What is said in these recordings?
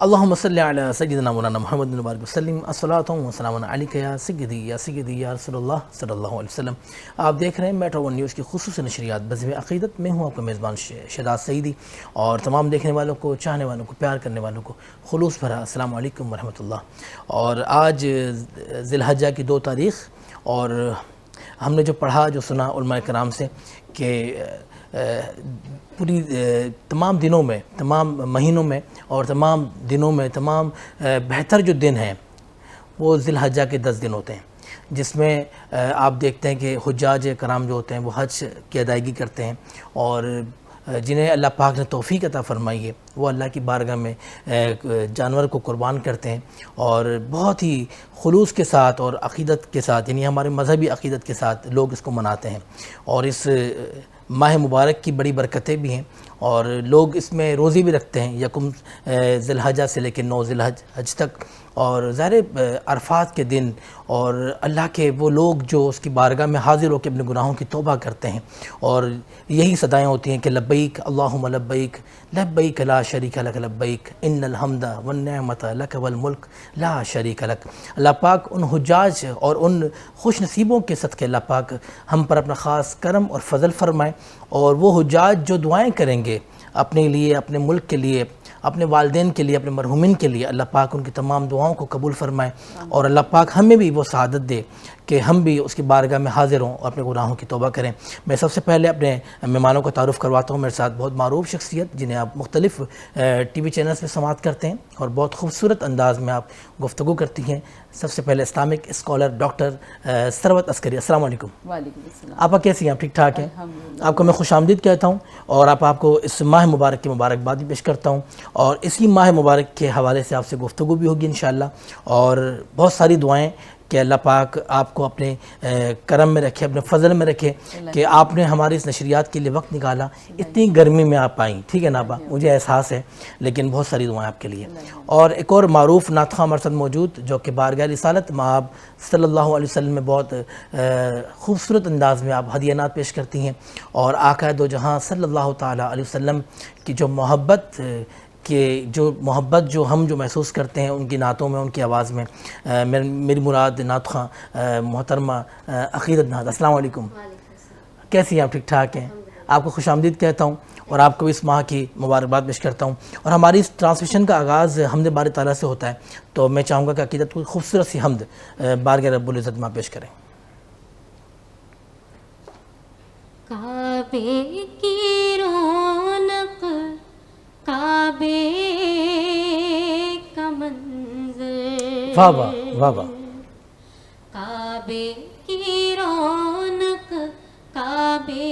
اللهم صل على سيدنا مولانا محمد مبارک وسلم الصلاۃ والسلام علیک یا سیدی یا رسول اللہ صلی اللہ علیہ وسلم۔ آپ دیکھ رہے ہیں میٹرو ون نیوز کی خصوصی نشریات بذمہ عقیدت، میں ہوں آپ کا میزبان شہداد سعیدی، اور تمام دیکھنے والوں کو، چاہنے والوں کو، پیار کرنے والوں کو خلوص بھرا السلام علیکم ورحمۃ اللہ۔ اور آج ذی الحجہ کی 2 تاریخ، اور ہم نے جو پڑھا، جو سنا علماء کرام سے کہ پوری تمام دنوں میں، تمام مہینوں میں اور تمام دنوں میں تمام بہتر جو دن ہیں وہ ذی الحجہ کے 10 دن ہوتے ہیں، جس میں آپ دیکھتے ہیں کہ حجاج کرام جو ہوتے ہیں وہ حج کی ادائیگی کرتے ہیں، اور جنہیں اللہ پاک نے توفیق عطا فرمائی ہے وہ اللہ کی بارگاہ میں جانور کو قربان کرتے ہیں، اور بہت ہی خلوص کے ساتھ اور عقیدت کے ساتھ، یعنی ہمارے مذہبی عقیدت کے ساتھ لوگ اس کو مناتے ہیں۔ اور اس ماہ مبارک کی بڑی برکتیں بھی ہیں، اور لوگ اس میں روزی بھی رکھتے ہیں، یکم ذی الحجہ سے لے کے 9 ذی الحج تک، اور ظاہر عرفات کے دن، اور اللہ کے وہ لوگ جو اس کی بارگاہ میں حاضر ہو کے اپنے گناہوں کی توبہ کرتے ہیں، اور یہی صدائیں ہوتی ہیں کہ لبیک اللہم لبیک لبیک لا شریک لک لبیک ان الحمد والنعمت لک والملک لا شریک لک۔ اللہ پاک ان حجاج اور ان خوش نصیبوں کے صدقے اللہ پاک ہم پر اپنا خاص کرم اور فضل فرمائیں، اور وہ حجاج جو دعائیں کریں گے اپنے لیے، اپنے ملک کے لیے، اپنے والدین کے لیے، اپنے مرحومین کے لیے، اللہ پاک ان کی تمام دعاؤں کو قبول فرمائے، اور اللہ پاک ہمیں بھی وہ سعادت دے کہ ہم بھی اس کی بارگاہ میں حاضر ہوں اور اپنے گناہوں کی توبہ کریں۔ میں سب سے پہلے اپنے مہمانوں کو تعارف کرواتا ہوں۔ میرے ساتھ بہت معروف شخصیت، جنہیں آپ مختلف ٹی وی چینلز پہ سماعت کرتے ہیں، اور بہت خوبصورت انداز میں آپ گفتگو کرتی ہیں۔ سب سے پہلے اسلامک اسکالر ڈاکٹر ثروت عسکری، السلام علیکم۔ وعلیکم السلام۔ آپ کیسی ہیں؟ آپ ٹھیک ٹھاک ہیں؟ آپ کو میں خوش آمدید کہتا ہوں، اور آپ کو اس ماہ مبارک کی مبارکباد بھی پیش کرتا ہوں، اور اسی ماہ مبارک کے حوالے سے آپ سے گفتگو بھی ہوگی انشاءاللہ، اور بہت ساری دعائیں کہ اللہ پاک آپ کو اپنے کرم میں رکھے، اپنے فضل میں رکھے، کہ آپ نے ہماری اس نشریات کے لیے وقت نکالا، اتنی گرمی میں آپ آئیں، ٹھیک ہے نا ابا؟ مجھے احساس ہے، لیکن بہت ساری دعائیں آپ کے لیے۔ اور ایک اور معروف نعت خواں ہمارے ساتھ موجود، جو کہ بارگاہ رسالت مآب صلی اللہ علیہ وسلم میں بہت خوبصورت انداز میں آپ ہدیہ پیش کرتی ہیں، اور آقا دو جہاں صلی اللہ تعالیٰ علیہ وسلم کی جو محبت جو ہم محسوس کرتے ہیں ان کی نعتوں میں، ان کی آواز میں، میری مراد نعت خواں محترمہ عقیدت ناز، السلام علیکم۔ کیسی ہیں آپ؟ ٹھیک ٹھاک ہیں؟ آپ کو خوش آمدید کہتا ہوں، اور آپ کو اس ماہ کی مبارکباد پیش کرتا ہوں۔ اور ہماری اس ٹرانسمیشن کا آغاز حمد باری تعالیٰ سے ہوتا ہے، تو میں چاہوں گا کہ عقیدت کو خوبصورت سی حمد بارگاہ رب العزت میں پیش کریں۔ کعبے کی رونق، کعبے کا منظر، واہ واہ واہ واہ، کعبے کی رونق، کعبے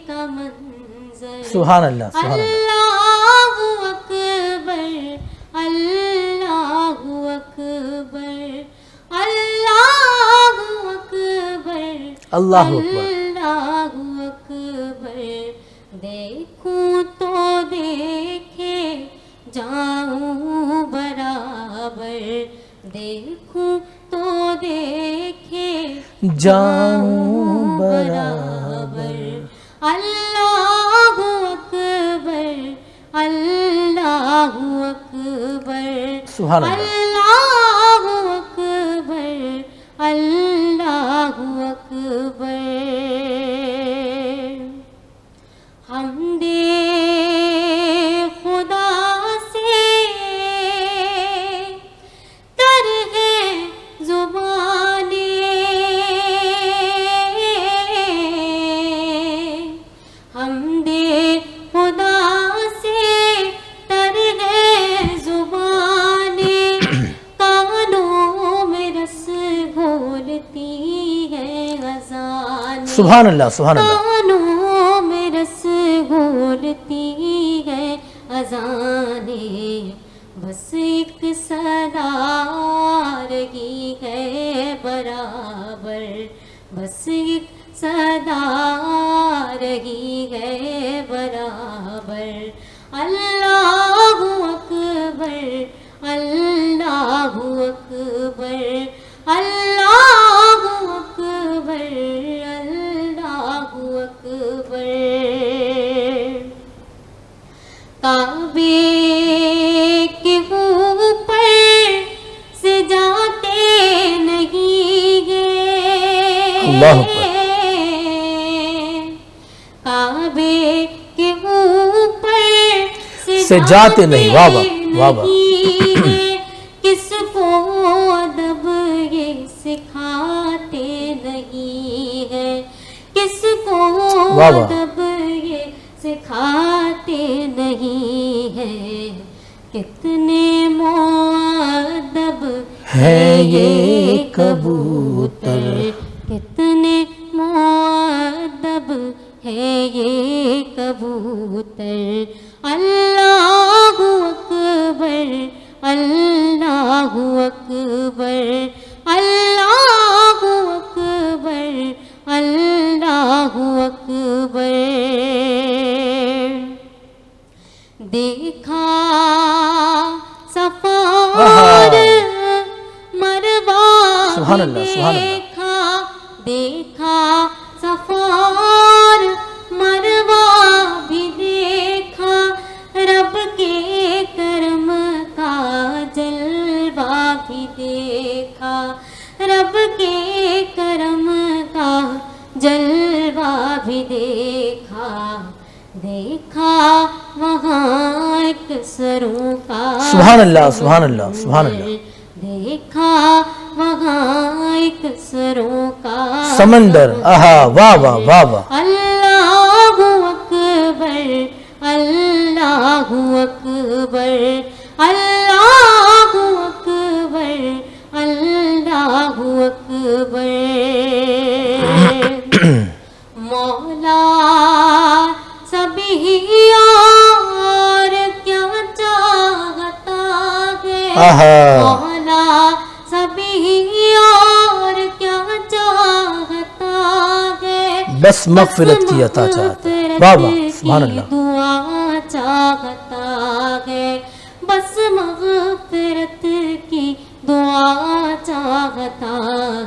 کا منظر، سبحان اللہ سبحان اللہ، اللہ اکبر، اللہ اکبر، اللہ اکبر، اللہ اکبر، اللہ اکبر، دیکھوں تو دیکھے جاؤں برابر، دیکھوں تو دیکھے جاؤں برابر، اللہ اکبر، اللہ اکبر، سبحان اللہ، اللہ اکبر، اللہ اکبر۔ حمد خدا سے تر ہے زبانیں، حمد خدا سے تر ہے زبانیں، کانوں میں رس گھولتی ہے اذانیں، سبحان اللہ سبحان اللہ، کانوں میں رس گھولتی ہے اذانیں، بس ایک صدا رہی ہے برابر، بس ایک صدا رہی ہے برابر، اللہ اکبر، اللہ اکبر، اللہ اکبر، اللہ اکبر۔ کعبے کے اللہ اکبر. کعبے کے اوپر سے جاتے نہیں. واہ واہ واہ واہ. کس کو ادب یہ سکھاتے نہیں ہے, کس کو واہ واہ. ادب یہ سکھاتے نہیں ہے, کتنے مؤدب ہے یہ کبوتر. کتنے مؤدب ہے یہ کبوتر. اللہ اکبر اللہ اکبر اللہ اکبر اللہ اکبر. دیکھا صفار مروا سبحان اللہ, سبحان اللہ. دیکھا دیکھا صفار مروا بھی دیکھا, رب کے کرم کا جلوہ بھی دیکھا, رب کے کرم کا جلوہ بھی دیکھا. دیکھا وہاں ایک سروں کا سبحان اللہ, سبحان اللہ, سبحان اللہ. دیکھا وہاں ایک سروں کا سمندر. آہا, واہ واہ واہ واہ. اللہ اکبر اللہ اکبر اللہ اکبر اللہ اکبر. مولا سبھی اور کیا چاہتا ہے, مولا سبھی اور کیا چاہتا ہے, بس مغفرت کی عطا چاہتا ہے. واہ واہ, سبحان اللہ. دعا چاہتا ہے, بس مغفرت کی دعا چاہتا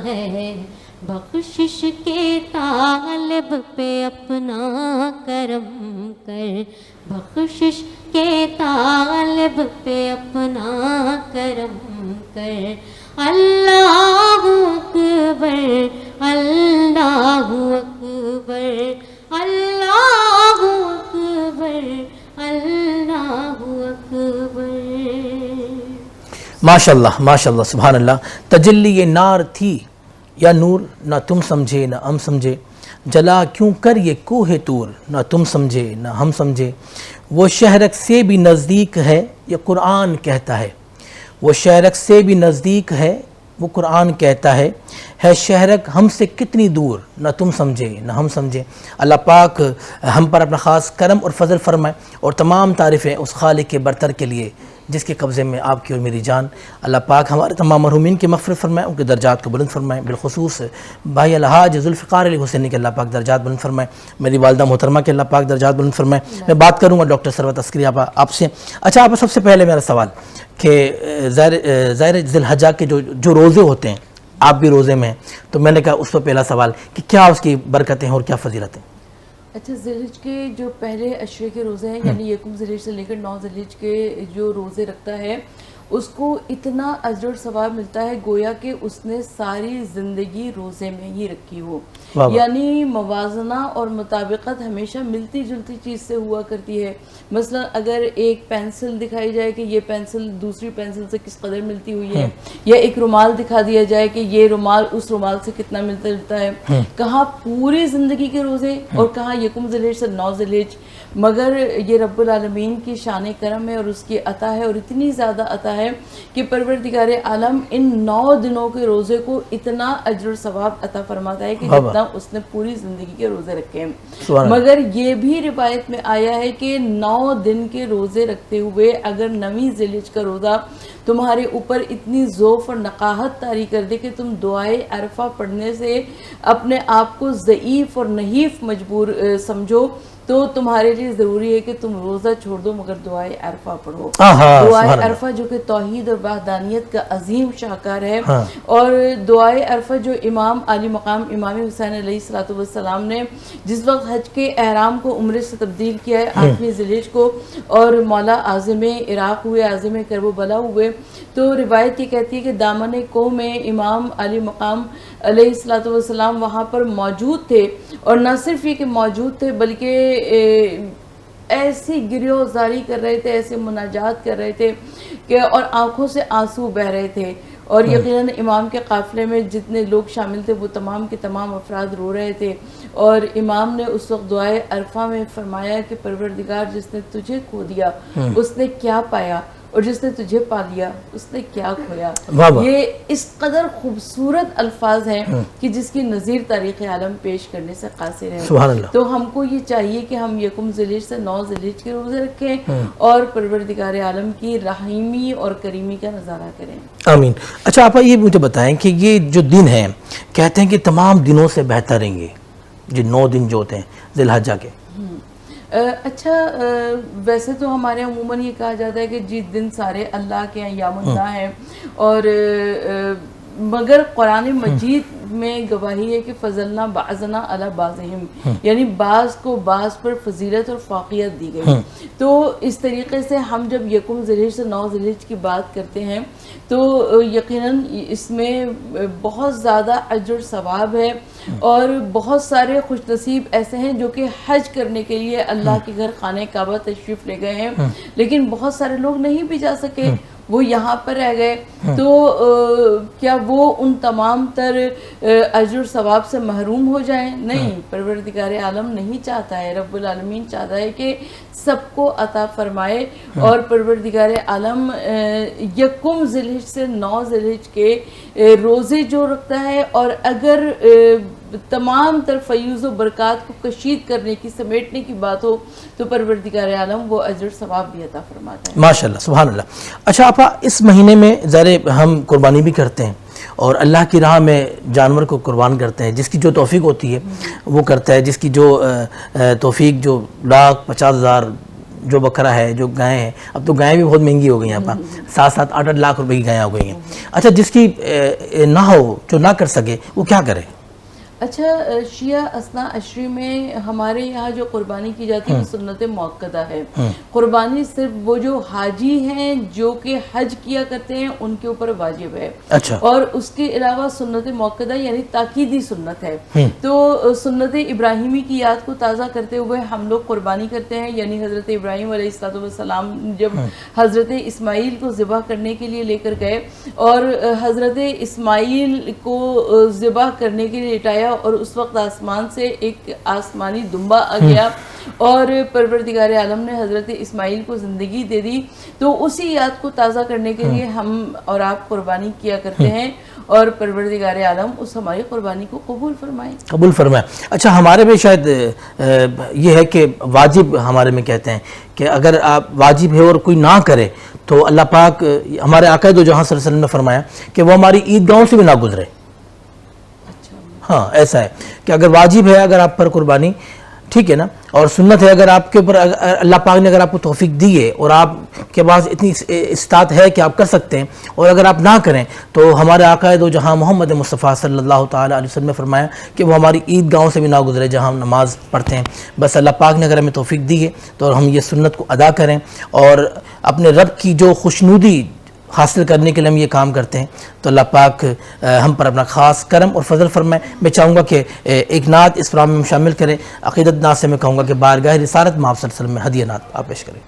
ہے. بخشش کے طالب پہ اپنا کرم کر, بخشش کے طالب پہ اپنا کرم کر. اللہ اکبر اللہ اکبر اللہ اکبر اللہ اکبر. ماشاء اللہ, ماشاء اللہ, سبحان اللہ. تجلی یہ نار تھی یا نور, نہ تم سمجھے نہ ہم سمجھے, جلا کیوں کر یہ کوہ طور, نہ تم سمجھے نہ ہم سمجھے. وہ شہرک سے بھی نزدیک ہے یہ قرآن کہتا ہے, وہ شہرک سے بھی نزدیک ہے وہ قرآن کہتا ہے شہرک ہم سے کتنی دور, نہ تم سمجھے نہ ہم سمجھے. اللہ پاک ہم پر اپنا خاص کرم اور فضل فرمائے, اور تمام تعریفیں اس خالق کے برتر کے لیے جس کے قبضے میں آپ کی اور میری جان. اللہ پاک ہمارے تمام مرحومین کی مغفرت فرمائے, ان کے درجات کو بلند فرمائے, بالخصوص بھائی الحاج ذوالفقار علی حسینی کے اللہ پاک درجات بلند فرمائے, میری والدہ محترمہ کے اللہ پاک درجات بلند فرمائے. میں بات کروں گا ڈاکٹر ثروت عسکری آپ سے. اچھا, آپ سب سے پہلے میرا سوال کہ ظاہر ذی الحجہ کے جو روزے ہوتے ہیں, آپ بھی روزے میں ہیں, تو میں نے کہا اس پر پہلا سوال کہ کیا اس کی برکتیں ہیں اور کیا فضیلتیں. اچھا, ذی الحج کے جو پہلے عشرے کے روزے ہیں, یعنی یکم ذی الحج سے لے کر 9 ذی الحج کے جو روزے رکھتا ہے اس کو اتنا اجر و ثواب ملتا ہے گویا کہ اس نے ساری زندگی روزے میں ہی رکھی ہو. یعنی موازنہ اور مطابقت ہمیشہ ملتی جلتی چیز سے ہوا کرتی ہے. مثلا اگر ایک پینسل دکھائی جائے کہ یہ پینسل دوسری پینسل سے کس قدر ملتی ہوئی ہے, یا ایک رومال دکھا دیا جائے کہ یہ رومال اس رومال سے کتنا ملتا جلتا ہے, کہاں پوری زندگی کے روزے اور کہاں یکم ذی الحج سے 9 ذی الحج. مگر یہ رب العالمین کی شان کرم ہے اور اس کی عطا ہے, اور اتنی زیادہ عطا ہے کہ پروردگار عالم ان 9 دنوں کے روزے کو اتنا اجر و ثواب عطا فرماتا ہے کہ جتنا اس نے پوری زندگی کے روزے رکھے ہیں. مگر یہ بھی روایت میں آیا ہے کہ 9 دن کے روزے رکھتے ہوئے اگر 9ویں ذی الحج کا روزہ تمہارے اوپر اتنی ذوف اور نقاہت طاری کر دے کہ تم دعائے عرفہ پڑھنے سے اپنے آپ کو ضعیف اور نحیف مجبور سمجھو, تو تمہارے لیے ضروری ہے کہ تم روزہ چھوڑ دو مگر دعائے عرفہ پڑھو. دعائے عرفہ جو کہ توحید اور وحدانیت کا عظیم شاہکار ہے, اور دعائے عرفہ جو امام علی مقام امام حسین علیہ الصلوۃ والسلام نے جس وقت حج کے احرام کو عمرے سے تبدیل کیا ہے 8ویں ذی الحجہ کو, اور مولا عازم عراق ہوئے, عازم کرب و بلا ہوئے, تو روایت یہ کہتی ہے کہ دامن کوہ میں امام علی مقام علیہ الصلوۃ والسلام وہاں پر موجود تھے, اور نہ صرف یہ کہ موجود تھے بلکہ ایسی گریہ زاری کر رہے تھے, ایسے مناجات کر رہے تھے کہ اور آنکھوں سے آنسو بہہ رہے تھے, اور یقیناً امام کے قافلے میں جتنے لوگ شامل تھے وہ تمام کے تمام افراد رو رہے تھے, اور امام نے اس وقت دعائے عرفہ میں فرمایا کہ پروردگار جس نے تجھے کھو دیا اس نے کیا پایا, اور جس نے تجھے پا لیا اس نے کیا کھویا. یہ اس قدر خوبصورت الفاظ ہیں کہ جس کی نظیر تاریخ عالم پیش کرنے سے قاصر ہے. تو ہم کو یہ چاہیے کہ ہم یکم ذی الحجہ سے 9 ذی الحجہ کے روزے رکھیں اور پروردگار عالم کی رحیمی اور کریمی کا نظارہ کریں. آمین. اچھا آپ یہ مجھے بتائیں کہ یہ جو دن ہیں کہتے ہیں کہ تمام دنوں سے بہتر ہیں گے, جو 9 دن جو ہوتے ہیں ذی الحجہ کے. اچھا ویسے تو ہمارے عموماً یہ کہا جاتا ہے کہ جی دن سارے اللہ کے ایام اللہ ہیں, اور مگر قرآن مجید میں گواہی ہے کہ فضلنا بعضنا علی بعضہم, یعنی بعض کو بعض پر فضیلت اور فوقیت دی گئی. تو اس طریقے سے ہم جب یکم ذی الحجہ سے 9 ذی الحجہ کی بات کرتے ہیں تو یقیناً اس میں بہت زیادہ اجر و ثواب ہے, اور بہت سارے خوش نصیب ایسے ہیں جو کہ حج کرنے کے لیے اللہ کے گھر خانہ کعبہ تشریف لے گئے ہیں, لیکن بہت سارے لوگ نہیں بھی جا سکے, وہ یہاں پر رہ گئے. تو کیا وہ ان تمام تر اجر و ثواب سے محروم ہو جائیں؟ نہیں, پروردگار عالم نہیں چاہتا ہے, رب العالمین چاہتا ہے کہ سب کو عطا فرمائے, اور پروردگار عالم یکم ذی الحجہ سے 9 ذی الحجہ کے روزے جو رکھتا ہے, اور اگر تمام تر فیوز و برکات کو کشید کرنے کی سمیٹنے کی بات ہو تو پروردگار عالم وہ اجر ثواب بھی عطا فرماتا ہے. ماشاءاللہ, سبحان اللہ. اچھا آپا اس مہینے میں ذرا ہم قربانی بھی کرتے ہیں اور اللہ کی راہ میں جانور کو قربان کرتے ہیں, جس کی جو توفیق ہوتی ہے وہ کرتا ہے, جس کی جو توفیق جو 1,50,000 جو بکرا ہے, جو گائیں ہیں, اب تو گائیں بھی بہت مہنگی ہو گئی ہیں, 7-8 لاکھ روپے کی گائیں ہو گئی ہیں. اچھا جس کی نہ ہو, جو نہ کر سکے, وہ کیا کرے؟ اچھا شیعہ اثنا عشری میں ہمارے یہاں جو قربانی کی جاتی ہے وہ سنت موقدہ ہے. قربانی صرف وہ جو حاجی ہیں جو کہ حج کیا کرتے ہیں ان کے اوپر واجب ہے. اچھا. اور اس کے علاوہ سنت موقدہ یعنی تاکیدی سنت ہے. تو سنت ابراہیمی کی یاد کو تازہ کرتے ہوئے ہم لوگ قربانی کرتے ہیں, یعنی حضرت ابراہیم علیہ السلام جب حضرت اسماعیل کو ذبح کرنے کے لیے لے کر گئے اور حضرت اسماعیل کو ذبح کرنے کے لیے لٹایا, اور اس وقت آسمان سے ایک آسمانی دمبا آ گیا اور پروردگار عالم نے حضرت اسماعیل کو زندگی دے دی. تو اسی یاد کو تازہ کرنے کے لیے ہم اور آپ قربانی کیا کرتے ہیں, اور پروردگار عالم اس ہماری قربانی کو قبول فرمائے. اچھا ہمارے میں شاید یہ ہے کہ واجب ہمارے میں کہتے ہیں کہ اگر آپ واجب ہے اور کوئی نہ کرے تو اللہ پاک ہمارے آقا دو جہاں صلی اللہ علیہ وسلم نے فرمایا کہ وہ ہماری عیدگاہوں سے بھی نہ گزرے. ہاں ایسا ہے کہ اگر واجب ہے اگر آپ پر قربانی, ٹھیک ہے نا, اور سنت ہے اگر آپ کے اوپر اللہ پاک نے اگر آپ کو توفیق دی ہے اور آپ کے پاس اتنی استطاعت ہے کہ آپ کر سکتے ہیں, اور اگر آپ نہ کریں تو ہمارے آقا دو جہاں محمد مصطفیٰ صلی اللہ تعالیٰ علیہ وسلم نے فرمایا کہ وہ ہماری عیدگاہوں سے بھی نہ گزرے جہاں ہم نماز پڑھتے ہیں. بس اللہ پاک نے اگر ہمیں توفیق دی ہے تو ہم یہ سنت کو ادا کریں, اور اپنے رب کی جو خوشنودی حاصل کرنے کے لیے ہم یہ کام کرتے ہیں تو اللہ پاک ہم پر اپنا خاص کرم اور فضل فرمائے. میں چاہوں گا کہ ایک نعت اس پروگرام میں شامل کریں. عقیدت نعت سے میں کہوں گا کہ بارگاہ رسالت میں آپ صلی اللہ علیہ وسلم میں ہدیہ نعت آپ پیش کریں.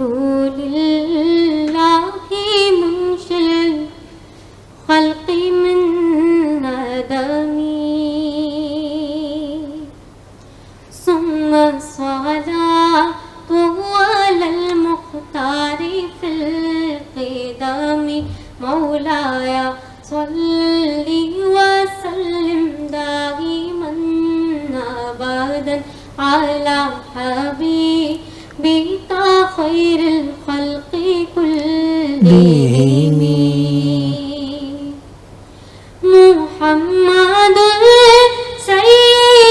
الحمدللہ منشل خلق من ندمی ثم صلاة على المختار في القدم مولاي صل وسلم دائما ابدا على حبيبك خير الخلق كلهم محمد سيد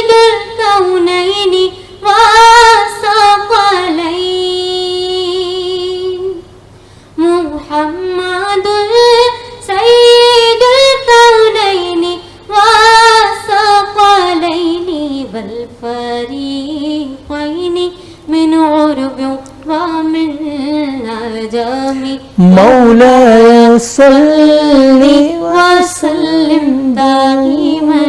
النجم مولاي صل وسلم دائما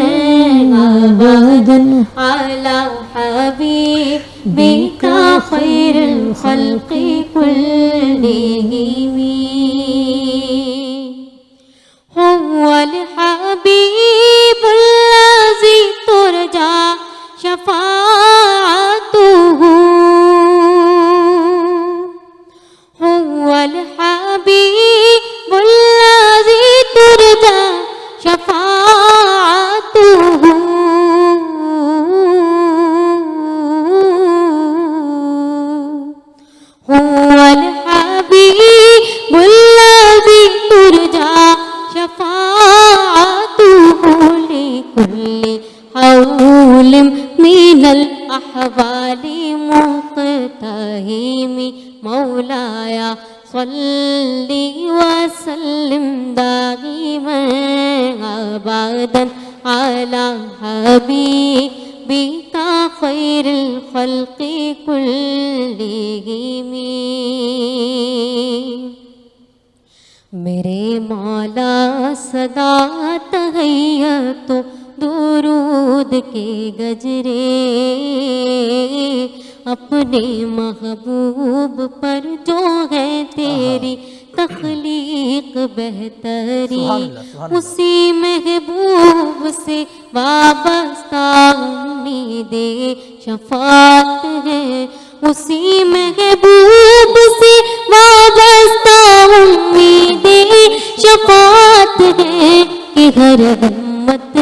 أبدا على حبيبك خير الخلق كلهم. هو الحبيب الذي ترجى شفاعته، هو الحبيب الذي ترجى شفاعته، هو الحبيب الذي ترجى شفاعته لكل حول من الأحوال مقتهم. مولاي صل وسلم دائما أبدا على حبيبك خير الخلق كلهم. میرے مولا صدا تحیت درود کے گجرے اپنے محبوب پر جو ہے تیری تخلیق بہتری، اسی محبوب سے وابستہ امید شفاعت ہے، اسی محبوب سے وابستہ امید شفاعت ہے کہ ہر امت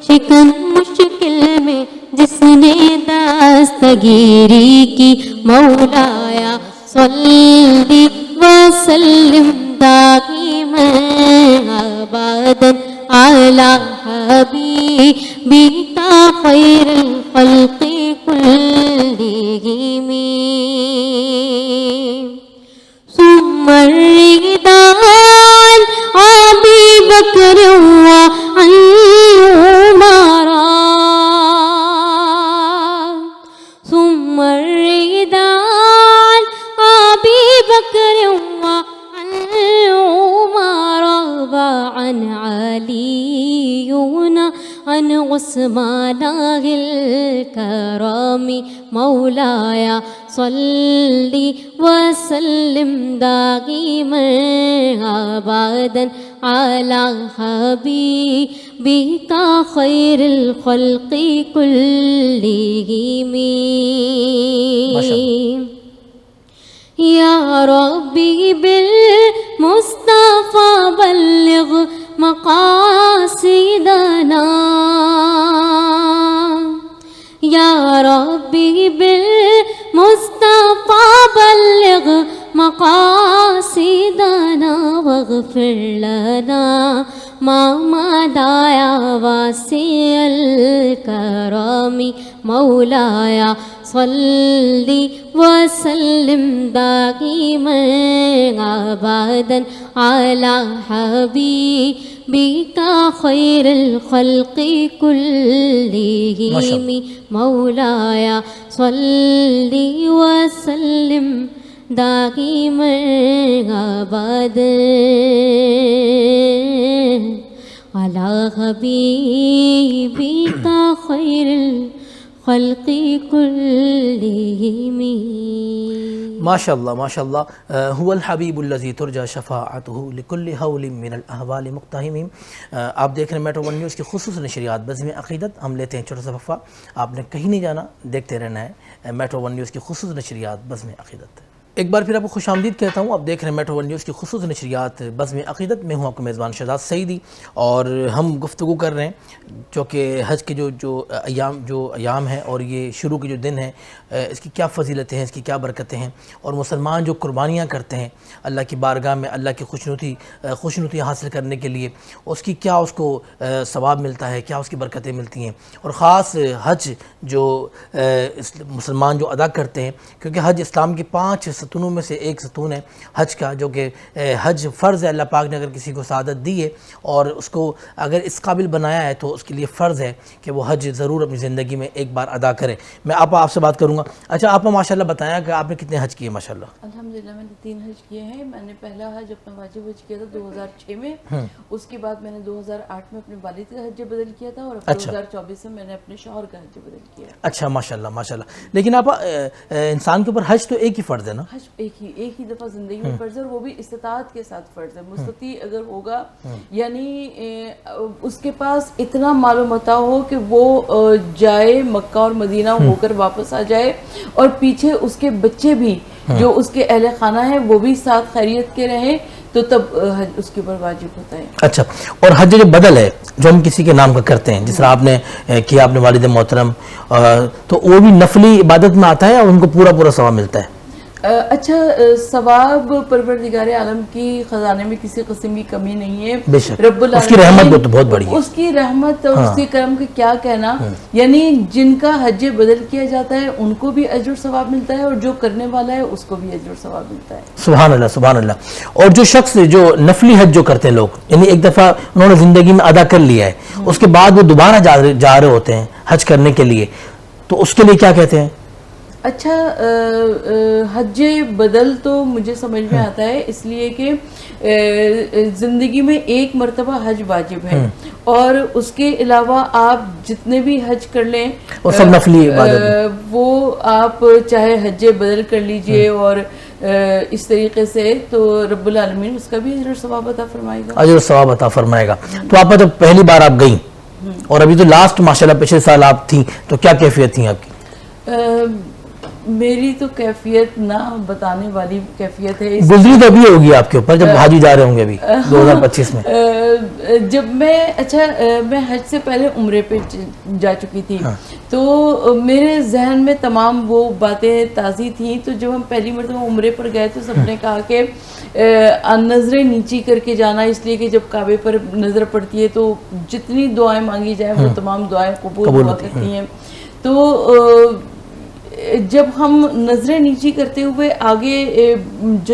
شکن مشکل میں جس نے دستگیری کی. مولایا صلی وسلم دائما ابدا على حبيبك خير الخلق كلهم. ثم الرضا عن أبي بكر وعن عمر، ثم الرضا عن أبي بكر وعن عمر وعن علي عن عثمان الكرام. مولاي صل وسلم دائما أبدا على حبيبك خير الخلق كلهم. يا ربي بالمصطفى بلغ مقاصدنا، يا ربي بالمصطفى بلغ مقاصدنا واغفر لنا ما مضى يا واسع الكرم. مولاي صل وسلم دائما ابدا على حبيبك خير الخلق كلهم. مولاي صل وسلم دائما ابدا على حبيبك خير الخلق كلهم. ماشاءاللہ ماشاءاللہ. هو الحبیب الذی ترجى شفاعته لكل حول من الاحوال مقتحم. آپ دیکھ رہے ہیں میٹرو ون نیوز کی خصوصی نشریات بزم عقیدت. ہم لیتے ہیں چھوٹا سا وقفہ، آپ نے کہیں نہیں جانا، دیکھتے رہنا ہے میٹرو ون نیوز کی خصوصی نشریات بزم عقیدت. ایک بار پھر آپ کو خوش آمدید کہتا ہوں. آپ دیکھ رہے ہیں میٹرو ون نیوز کی خصوصی نشریات بزم عقیدت. میں ہوں آپ کا میزبان شہزاد سعیدی، اور ہم گفتگو کر رہے ہیں چونکہ حج کے جو ایام ہیں اور یہ شروع کے جو دن ہیں، اس کی کیا فضیلتیں ہیں، اس کی کیا برکتیں ہیں، اور مسلمان جو قربانیاں کرتے ہیں اللہ کی بارگاہ میں اللہ کی خوشنودی حاصل کرنے کے لیے، اس کی کیا اس کو ثواب ملتا ہے، کیا اس کی برکتیں ملتی ہیں. اور خاص حج جو مسلمان جو ادا کرتے ہیں، کیونکہ حج اسلام کی 5 ستونوں میں سے ایک ستون ہے حج کا، جو کہ حج فرض ہے، اللہ پاک نے اگر کسی کو سعادت دی ہے اور اس کو اگر اس قابل بنایا ہے تو اس کے لیے فرض ہے کہ وہ حج ضرور اپنی زندگی میں ایک بار ادا کرے۔ میں آپ سے بات کروں گا۔ اچھا آپ ماشاءاللہ بتایا کہ آپ نے کتنے حج کیے ماشاءاللہ؟ الحمدللہ میں نے 3 حج کیے ہیں۔ میں نے پہلا حج اپنا واجب حج کیا تھا 2006 میں، اس کے بعد میں نے 2008 میں اپنے والد کا حج بدل کیا تھا، اور 2024 میں نے اپنے شوہر کا حج بدل کیا۔ اچھا ماشاءاللہ ماشاءاللہ۔ لیکن آپ انسان کے اوپر حج تو ایک ہی فرض ہے نا؟ حج ایک ہی دفعہ زندگی میں فرض ہے، اور وہ بھی استطاعت کے ساتھ فرض ہے۔ مستطیع اگر ہوگا، یعنی اس کے پاس اتنا مال و متاع ہو کہ وہ جائے مکہ اور مدینہ ہو کر واپس آ جائے، اور پیچھے اس کے بچے بھی جو اس کے اہل خانہ ہیں وہ بھی ساتھ خیریت کے رہیں، تو تب حج اس کے اوپر واجب ہوتا ہے۔ اچھا، اور حج جو بدل ہے جو ہم کسی کے نام کا کرتے ہیں، جس طرح آپ نے کیا اپنے والد محترم، تو وہ بھی نفلی عبادت میں آتا ہے اور ان کو پورا ثواب ملتا ہے؟ اچھا، ثواب پروردگار عالم کی خزانے میں کسی قسم کی کمی نہیں ہے۔ بے شک، رب العالمین اس کی رحمت بہت بڑی ہے، اس کی رحمت اور اس کے کرم کا کیا کہنا، یعنی جن کا حج بدل کیا جاتا ہے ان کو بھی اجر و ثواب ملتا ہے، اور جو کرنے والا ہے اس کو بھی اجر و ثواب ملتا ہے۔ سبحان اللہ سبحان اللہ۔ اور جو شخص جو نفلی حج جو کرتے ہیں لوگ، یعنی ایک دفعہ انہوں نے زندگی میں ادا کر لیا ہے، اس کے بعد وہ دوبارہ جا رہے ہوتے ہیں حج کرنے کے لیے، تو اس کے لیے کیا کہتے ہیں؟ اچھا، حج بدل تو مجھے سمجھ میں آتا ہے، اس لیے کہ زندگی میں ایک مرتبہ حج واجب ہے، اور اس کے علاوہ آپ جتنے بھی حج کر لیں وہ سب نفلی عبادت، وہ آپ چاہے حج بدل کر لیجئے اور اس طریقے سے، تو رب العالمین اس کا بھی اجر و ثواب عطا فرمائے گا، اجر و ثواب عطا فرمائے گا۔ تو آپ جب پہلی بار آپ گئیں اور ابھی تو لاسٹ ماشاءاللہ پچھلے سال آپ تھیں، تو کیا کیفیت تھی آپ کی؟ میری تو کیفیت نہ بتانے والی کیفیت ہے۔ گزری تو ابھی ہوگی آپ کے اوپر جب حاجی جا رہے ہوں گے ابھی 2025 میں؟ جب میں حج سے پہلے عمرے پہ جا چکی تھی، تو میرے ذہن میں تمام وہ باتیں تازی تھیں۔ تو جب ہم پہلی مرتبہ عمرے پر گئے تو سب نے کہا کہ نظریں نیچی کر کے جانا، اس لیے کہ جب کعبے پر نظر پڑتی ہے تو جتنی دعائیں مانگی جائیں وہ تمام دعائیں قبول ہوا کرتی ہیں۔ تو جب ہم نظریں نیچی کرتے ہوئے آگے،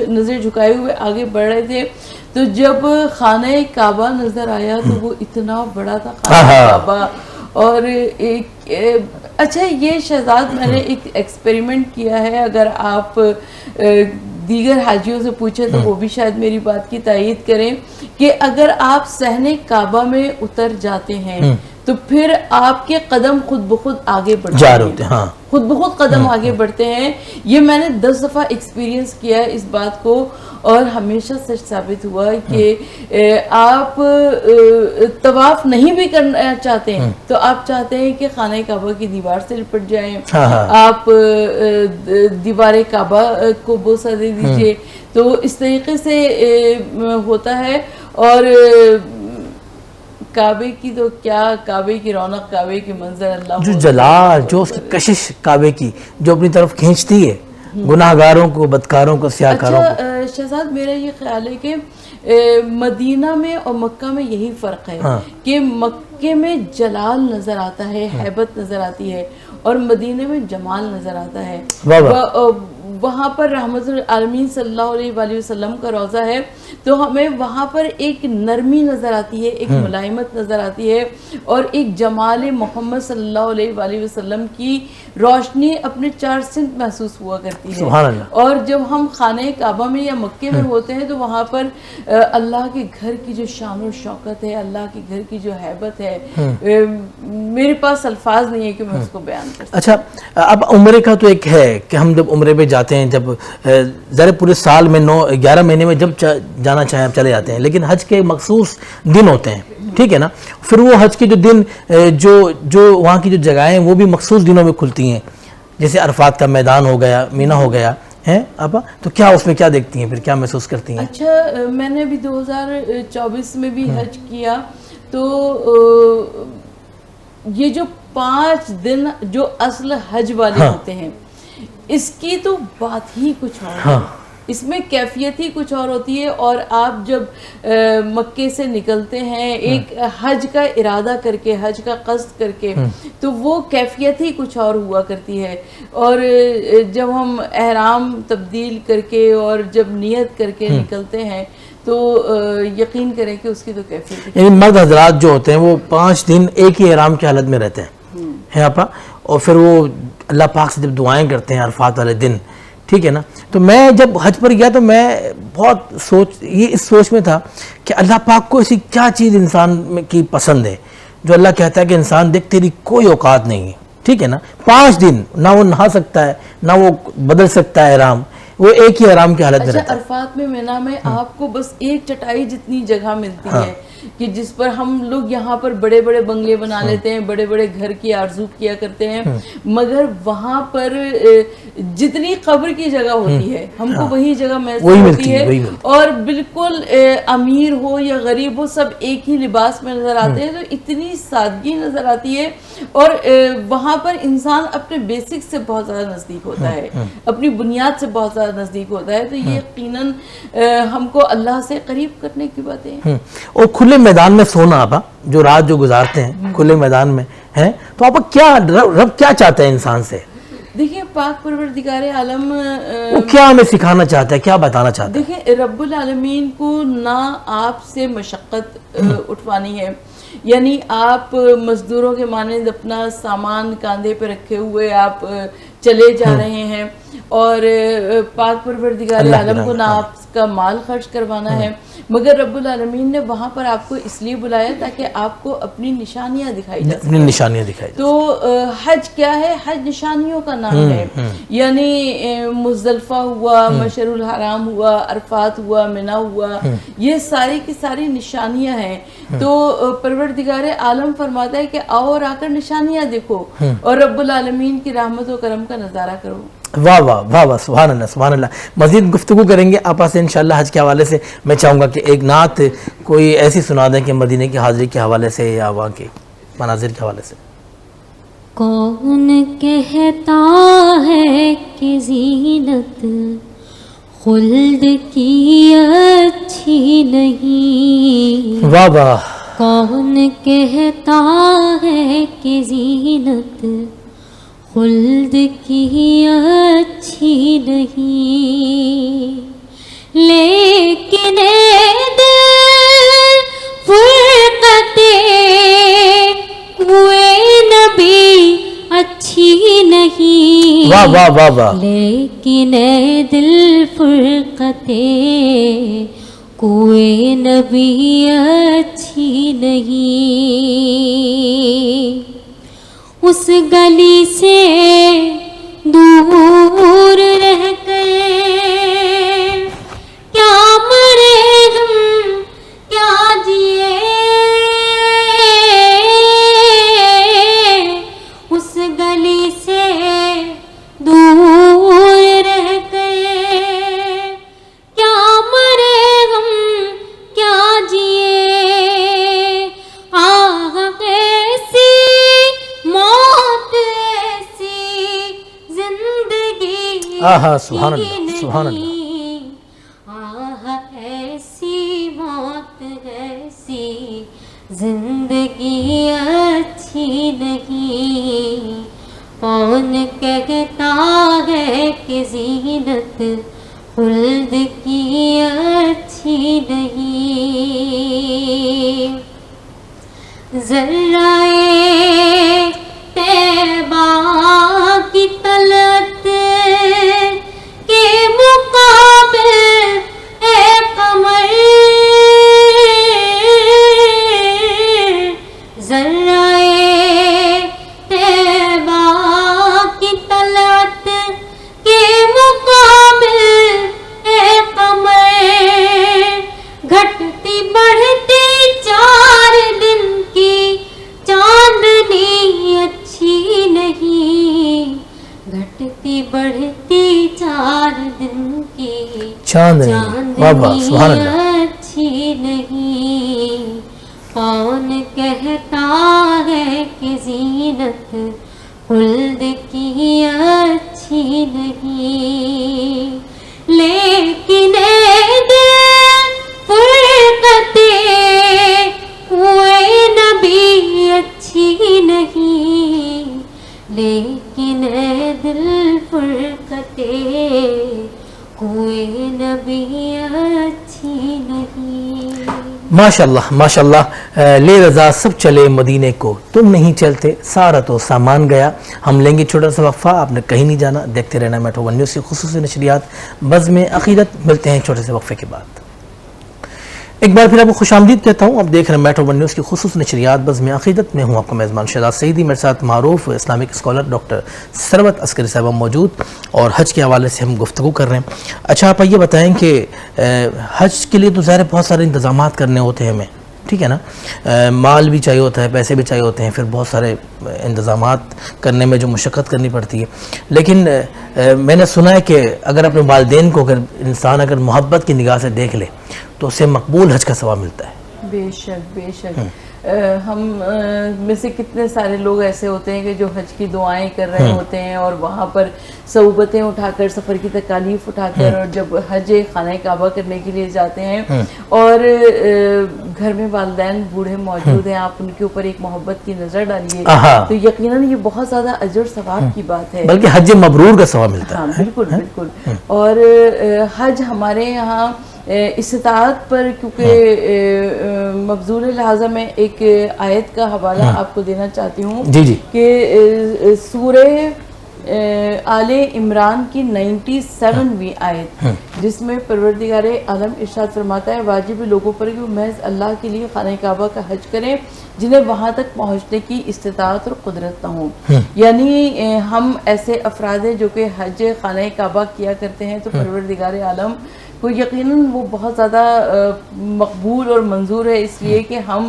نظر جھکائے ہوئے آگے بڑھ رہے تھے، تو جب خانہ کعبہ نظر آیا تو وہ اتنا بڑا تھا خانہ کعبہ، اور اچھا یہ شہزاد میں نے ایک ایکسپیریمنٹ کیا ہے، اگر آپ دیگر حاجیوں سے پوچھیں تو وہ بھی شاید میری بات کی تائید کریں، کہ اگر آپ صحن کعبہ میں اتر جاتے ہیں تو پھر آپ کے قدم خود بخود آگے بڑھتے ہیں، خود بخود قدم آگے بڑھتے ہیں۔ یہ میں نے 10 دفعہ ایکسپیرینس کیا ہے اس بات کو، اور ہمیشہ سچ ثابت ہوا کہ آپ طواف نہیں بھی کرنا چاہتے ہیں تو آپ چاہتے ہیں کہ خانہ کعبہ کی دیوار سے لپٹ جائیں، آپ دیوار کعبہ کو بوسہ دے دیجئے، تو اس طریقے سے ہوتا ہے۔ اور کعبے کی تو کیا، کعبے کی رونق، کعبے کی منظر، اللہ جو جلال، جو اس کی کشش کعبے کی جو اپنی طرف کھینچتی ہے گناہ گاروں کو، بدکاروں کو، سیاہکاروں کو۔ اچھا شہزاد، میرا یہ خیال ہے کہ مدینہ میں اور مکہ میں یہی فرق ہے کہ مکے میں جلال نظر آتا ہے، ہیبت نظر آتی ہے، اور مدینے میں جمال نظر آتا ہے۔ وہاں پر رحمت العالمین صلی اللہ علیہ وآلہ وسلم کا روضہ ہے، تو ہمیں وہاں پر ایک نرمی نظر آتی ہے، ایک ملائمت نظر آتی ہے، اور ایک جمال محمد صلی اللہ علیہ وآلہ وسلم کی روشنی اپنے 4 سمت محسوس ہوا کرتی ہے۔ اور جب ہم خانہ کعبہ میں یا مکے میں ہوتے ہیں تو وہاں پر اللہ کے گھر کی جو شان و شوکت ہے، اللہ کے گھر کی جو ہیبت ہے، میرے پاس الفاظ نہیں ہے کہ میں اس کو بیان کر سکوں۔ اچھا، اب عمرے کا تو ایک ہے کہ ہم جب عمرے پہ جاتے ہیں، جب ذرا پورے سال میں 11 مہینے میں جب جانا چاہیں آپ چلے جاتے ہیں، لیکن حج کے مخصوص دن ہوتے ہیں، ٹھیک ہے نا؟ پھر وہ حج کے جو دن، جو وہاں کی جو جگہیں وہ بھی مخصوص دنوں میں کھلتی ہیں، جیسے عرفات کا میدان ہو گیا، مینا ہو گیا ہے آپا، تو کیا اس میں کیا دیکھتی ہیں، پھر کیا محسوس کرتی ہیں؟ اچھا، میں نے بھی 2024 میں بھی حج کیا، تو یہ جو 5 دن جو اصل حج والے ہوتے ہیں، اس کی تو بات ہی کچھ اور ہے، اس میں کیفیت ہی کچھ اور ہوتی ہے. اور آپ جب مکے سے نکلتے ہیں ایک حج کا ارادہ کر کے, حج کا قصد کر کے, تو وہ کیفیت ہی کچھ اور ہوا کرتی ہے. اور جب ہم احرام تبدیل کر کے اور جب نیت کر کے نکلتے ہیں تو یقین کریں کہ اس کی تو کیفیت. یعنی مرد حضرات جو ہوتے ہیں وہ 5 دن ایک ہی احرام کی حالت میں رہتے ہیں آپا, اور پھر وہ اللہ پاک سے جب دعائیں کرتے ہیں عرفات والے دن, ٹھیک ہے نا. تو میں جب حج پر گیا تو میں بہت اس سوچ میں تھا کہ اللہ پاک کو ایسی کیا چیز انسان کی پسند ہے جو اللہ کہتا ہے کہ انسان دیکھ تیری کوئی اوقات نہیں ہے, ٹھیک ہے نا. 5 دن نہ وہ نہا سکتا ہے نہ وہ بدل سکتا ہے احرام, وہ ایک ہی احرام کی حالت میں رہتا ہے. عرفات میں مینا میں آپ کو بس ایک چٹائی جتنی جگہ ملتی ہے کہ جس پر ہم لوگ یہاں پر بڑے بڑے بنگلے بنا لیتے ہیں, بڑے بڑے گھر کی آرزو کیا کرتے ہیں, مگر وہاں پر جتنی قبر کی جگہ ہوتی ہے ہم کو وہی جگہ میسر ہوتی ہے. اور بالکل امیر ہو یا غریب ہو سب ایک ہی لباس میں نظر آتے ہیں, تو اتنی سادگی نظر آتی ہے. اور وہاں پر انسان اپنے بیسک سے بہت زیادہ نزدیک ہوتا ہے, اپنی بنیاد سے بہت زیادہ نزدیک ہوتا ہے. تو یہ یقیناً ہم کو اللہ سے قریب کرنے کی باتیں ہیں. اور کھلے میدان میں سونا آپا, جو رات جو گزارتے ہیں کھلے میدان میں ہیں, تو آپا کیا رب کیا چاہتا ہے انسان سے؟ دیکھیں پاک پروردگار عالم وہ کیا ہمیں سکھانا چاہتا ہے, کیا بتانا چاہتا ہے؟ دیکھیں رب العالمین کو نہ آپ سے مشقت اٹھوانی ہے, یعنی آپ مزدوروں کے مانند اپنا سامان کاندھے پہ رکھے ہوئے آپ چلے جا رہے ہیں, اور پاک پروردگار عالم کو نہ آپ کا مال خرچ کروانا ہے, مگر رب العالمین نے وہاں پر آپ کو اس لیے بلایا تاکہ آپ کو اپنی نشانیاں دکھائی جا اپنی نشانیاں دکھائی. تو حج کیا ہے؟ حج نشانیوں کا نام ہے. یعنی مزدلفہ ہوا, مشعر الحرام ہوا, عرفات ہوا, منا ہوا, یہ ساری کی ساری نشانیاں ہیں. تو پروردگار عالم فرماتا ہے کہ آؤ اور آ کر نشانیاں دیکھو اور رب العالمین کی رحمت و کرم کا نظارہ کرو. واہ واہ واہ واہ, سبحان اللہ سبحان اللہ. مزید گفتگو کریں گے آپا سے انشاءاللہ حج کے حوالے سے. میں چاہوں گا کہ ایک نعت کوئی ایسی سنا دیں کہ مدینے کی حاضری کے حوالے سے یا وہاں کے مناظر کے حوالے سے. کون کہتا ہے کہ زینت خلد کی اچھی نہیں؟ واہ واہ. کون کہتا ہے کہ زینت خلد کی اچھی نہیں؟ لیکن دل فرقتے ہوئے نبی اچھی نہیں. واہ واہ واہ واہ. لیکن دل فرقتے کوئی نبی اچھی نہیں. اس گلی سے دور رہ کر کیا مرے ہم کیا جیے. اس گلی سے دور رہ کر کیا مرے ہم کیا جیے. آہ ایسی موت ایسی زندگی آہا سبحان اللہ سبحان اللہ. آہ ایسی موت ایسی زندگی اچھی نہیں. کون کہتا ہے کہ زینت خلد کی اچھی نہیں؟ ذرائے طیبہ کی طلعت کے مقابل اے قمر، ذرائے طیبہ کی طلعت کے مقابل اے قمر، گھٹتی بڑھتی 4 دن کی چاندنی اچھی نہیں. گھٹتی بڑھتی 4 دن کی چاندنی اچھی نہیں. کون کہتا ہے کہ زینت خلد کی اچھی نہیں؟ لیکن اے دل فرقتے ہوئے نبی اچھی نہیں، لیکن اے دل فرقتے ہوئے نبی اچھی نہیں۔ ماشاءاللہ ماشاءاللہ، لے رضا سب چلے مدینے کو، تم نہیں چلتے سارا تو سامان گیا۔ ہم لیں گے چھوٹا سا وقفہ، آپ نے کہیں نہیں جانا، دیکھتے رہنا میٹرو ون نیوز کی خصوصی نشریات بزم عقیدت۔ ملتے ہیں چھوٹے سے وقفے کے بعد۔ ایک بار پھر آپ کو خوش آمدید کہتا ہوں، آپ دیکھ رہے ہیں میٹرو ون نیوز کی خصوصی نشریات بزم عقیدت میں ہوں آپ کا میزبان شہزاد سعیدی، میرے ساتھ معروف اسلامک اسکالر ڈاکٹر ثروت عسکری صاحبہ موجود، اور حج کے حوالے سے ہم گفتگو کر رہے ہیں۔ اچھا آپ یہ بتائیں کہ حج کے لیے تو ظاہر بہت سارے انتظامات کرنے ہوتے ہیں ہمیں، ٹھیک ہے نا، مال بھی چاہیے ہوتا ہے، پیسے بھی چاہیے ہوتے ہیں، پھر بہت سارے انتظامات کرنے میں جو مشقت کرنی پڑتی ہے، لیکن میں نے سنا ہے کہ اگر اپنے والدین کو انسان اگر محبت کی نگاہ سے دیکھ لے تو اسے مقبول حج کا ثواب ملتا ہے۔ بے شک بے شک، ہم میں سے کتنے سارے لوگ ایسے ہوتے ہیں کہ جو حج کی دعائیں کر رہے ہوتے ہیں اور وہاں پر صعوبتیں اٹھا کر، سفر کی تکالیف اٹھا کر، اور جب حج خانہ کعبہ کرنے کے لیے جاتے ہیں اور گھر میں والدین بوڑھے موجود ہیں، آپ ان کے اوپر ایک محبت کی نظر ڈالیے تو یقیناً یہ بہت زیادہ اجر ثواب کی بات ہے، بلکہ حج مبرور کا ثواب ملتا ہے۔ ہاں بالکل بالکل۔ اور حج ہمارے یہاں استطاعت پر، کیونکہ مبذول لہٰذا میں ایک آیت کا حوالہ آپ کو دینا چاہتی ہوں جی جی، کہ سورہ آل عمران کی 97ویں آیت، جس میں پروردگار عالم ارشاد فرماتا ہے واجب لوگوں پر کہ وہ محض اللہ کے لیے خانہ کعبہ کا حج کریں جنہیں وہاں تک پہنچنے کی استطاعت اور قدرت نہ ہو۔ یعنی ہم ایسے افراد ہیں جو کہ حج خانہ کعبہ کیا کرتے ہیں، تو پروردگار عالم کو یقیناً وہ بہت زیادہ مقبول اور منظور ہے، اس لیے کہ ہم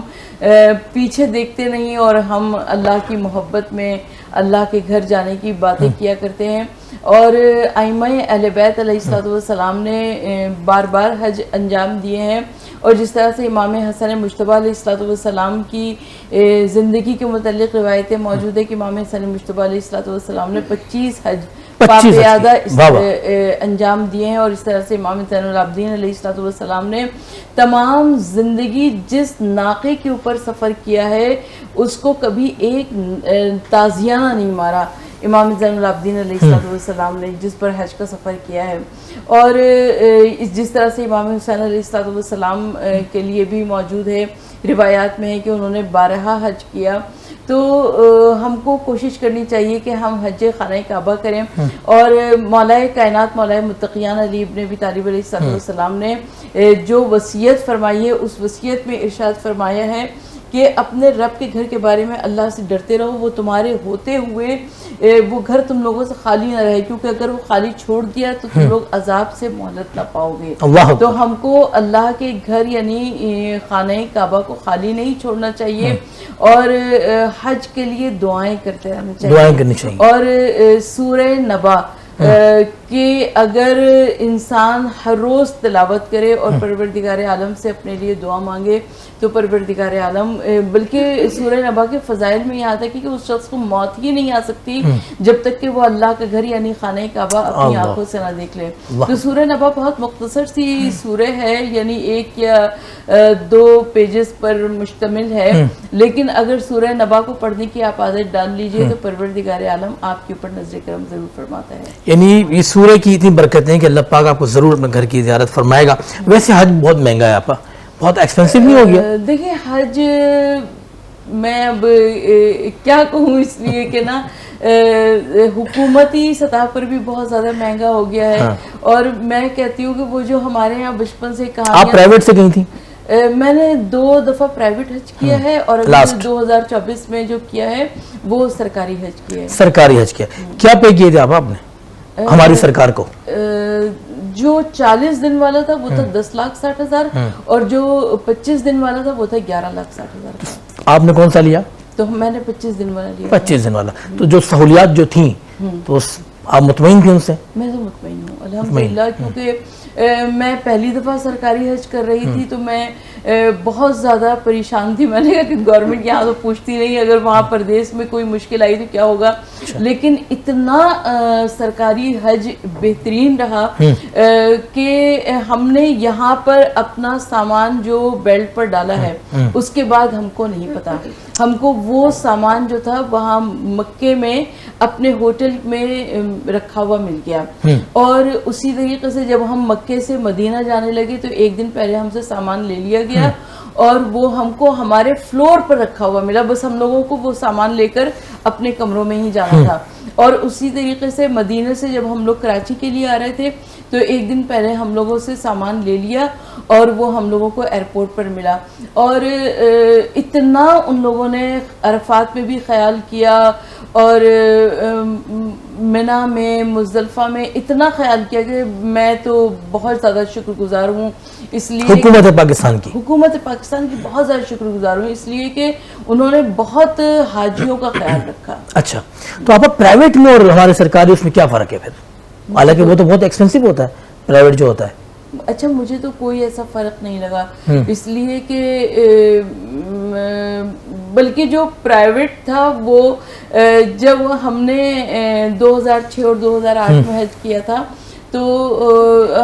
پیچھے دیکھتے نہیں اور ہم اللہ کی محبت میں اللہ کے گھر جانے کی باتیں کیا کرتے ہیں۔ اور ائمہ اہل بیت علیہ السلام نے بار بار حج انجام دیے ہیں، اور جس طرح سے امام حسن مجتبیٰ علیہ السلام کی زندگی کے متعلق روایتیں موجود ہیں کہ امام حسن مجتبیٰ علیہ السلام نے 25 حج باقیادہ انجام دیے ہیں، اور اس طرح سے امام زین العابدین علیہ السلام نے تمام زندگی جس ناقے کے اوپر سفر کیا ہے اس کو کبھی ایک تازیانہ نہیں مارا امام زین العابدین علیہ السلام نے، جس پر حج کا سفر کیا ہے۔ اور جس طرح سے امام حسین علیہ السلام کے لیے بھی موجود ہے، روایات میں ہے کہ انہوں نے 12 حج کیا۔ تو ہم کو کوشش کرنی چاہیے کہ ہم حج خانہ کعبہ کریں، اور مولا کائنات مولا متقیان علی ابن ابی طالب علیہ السلام نے جو وصیت فرمائی ہے، اس وصیت میں ارشاد فرمایا ہے کہ اپنے رب کے گھر کے بارے میں اللہ سے ڈرتے رہو، وہ تمہارے ہوتے ہوئے وہ گھر تم لوگوں سے خالی نہ رہے، کیونکہ اگر وہ خالی چھوڑ دیا تو تم لوگ عذاب سے مہلت نہ پاؤ گے۔ تو ہم کو اللہ کے گھر یعنی خانہ کعبہ کو خالی نہیں چھوڑنا چاہیے، اور حج کے لیے دعائیں کرتے رہنا چاہیے۔ اور سورہ نبا کہ اگر انسان ہر روز تلاوت کرے اور پروردگار عالم سے اپنے لیے دعا مانگے تو پروردگار عالم، بلکہ سورہ نبا کے فضائل میں یہ آتا ہے کہ اس شخص کو موت ہی نہیں آ سکتی جب تک کہ وہ اللہ کا گھر یعنی خانہ کعبہ اپنی آنکھوں سے نہ دیکھ لے۔ تو سورہ نبا بہت مختصر سی سورہ ہے، یعنی 1 یا 2 پیجز پر مشتمل ہے، لیکن اگر سورہ نبا کو پڑھنے کی آپ عادت ڈال لیجئے تو پروردگار عالم آپ کے اوپر نظر کرم ضرور فرماتا ہے۔ یعنی یہ سورہ کی اتنی برکتیں ہیں کہ اللہ پاک آپ کو ضرور اپنے گھر کی زیارت فرمائے گا۔ ویسے حج بہت مہنگا ہے، آپ بہت ایکسپینسو نہیں ہو گیا؟ دیکھیں حج میں اب کیا کہوں، اس لیے کہ نا حکومتی سطح پر بھی بہت زیادہ مہنگا ہو گیا ہے، اور میں کہتی ہوں کہ وہ جو ہمارے یہاں بچپن سے کہانیاں، آپ پرائیویٹ سے گئی تھی؟ میں نے 2 دفعہ پرائیویٹ حج کیا ہے، اور ابھی 2024 میں جو کیا ہے وہ سرکاری حج کیا ہے۔ سرکاری حج کیا پے کیے تھے آپ نے ہماری سرکار کو؟ جو 40 دن والا تھا وہ تھا 10,60,000، اور جو 25 دن والا تھا وہ تھا 11,60,000۔ آپ نے کون سا لیا؟ تو میں نے 25 دن والا لیا۔ 25 دن والا۔ تو جو سہولیات جو تھیں تو آپ مطمئن تھیں ان سے؟ میں تو مطمئن ہوں الحمدللہ، کیونکہ میں پہلی دفعہ سرکاری حج کر رہی تھی تو میں بہت زیادہ پریشان تھی. میں نے کہا کہ گورنمنٹ یہاں تو پوچھتی نہیں, اگر وہاں پردیس میں کوئی مشکل آئی تو کیا ہوگا. لیکن اتنا سرکاری حج بہترین رہا کہ ہم نے یہاں پر اپنا سامان جو بیلٹ پر ڈالا ہے اس کے بعد ہم کو نہیں پتا, ہم کو وہ سامان جو تھا وہاں مکے میں اپنے ہوٹل میں رکھا ہوا مل گیا. اور اسی طریقے سے جب ہم مکے سے مدینہ جانے لگے تو ایک دن پہلے ہم سے سامان لے لیا گیا اور وہ ہم کو ہمارے فلور پر رکھا ہوا ملا, بس ہم لوگوں کو وہ سامان لے کر اپنے کمروں میں ہی جانا تھا. اور اسی طریقے سے مدینہ سے جب ہم لوگ کراچی کے لیے آ رہے تھے تو ایک دن پہلے ہم لوگوں سے سامان لے لیا اور وہ ہم لوگوں کو ایئرپورٹ پر ملا. اور اتنا ان لوگوں نے عرفات میں بھی خیال کیا اور منی میں مزدلفہ میں اتنا خیال کیا کہ میں تو بہت زیادہ شکر گزار ہوں. اس لیے حکومت پاکستان کی بہت زیادہ شکر گزار ہوں اس لیے کہ انہوں نے بہت حاجیوں کا خیال رکھا. اچھا, تو آپ پرائیویٹ میں اور ہمارے سرکاری اس میں کیا فرق ہے پھر؟ حالانکہ وہ تو بہت ایکسپینسو ہوتا ہے پرائیویٹ جو ہوتا ہے. اچھا, مجھے تو کوئی ایسا فرق نہیں لگا اس لیے کہ بلکہ جو پرائیویٹ تھا وہ جب ہم نے 2006 اور 2008 میں حج کیا تھا تو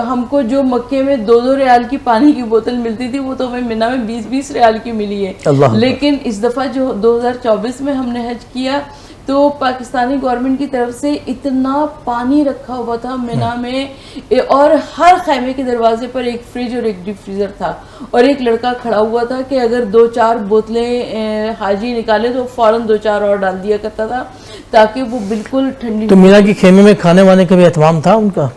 ہم کو جو مکے میں 2 ریال کی پانی کی بوتل ملتی تھی وہ تو ہمیں منی میں 20 ریال کی ملی ہے. لیکن اس دفعہ جو 2024 میں ہم نے حج کیا تو پاکستانی گورنمنٹ کی طرف سے اتنا پانی رکھا ہوا تھا منی میں, اور ہر خیمے کے دروازے پر ایک فریج اور ایک ڈیپ فریزر تھا, اور ایک لڑکا کھڑا ہوا تھا کہ اگر 2-4 بوتلیں حاجی نکالے تو فوراً 2-4 اور ڈال دیا کرتا تھا تاکہ وہ بالکل ٹھنڈی. تو منی کے خیمے میں کھانے وانے کا بھی اہتمام تھا ان کا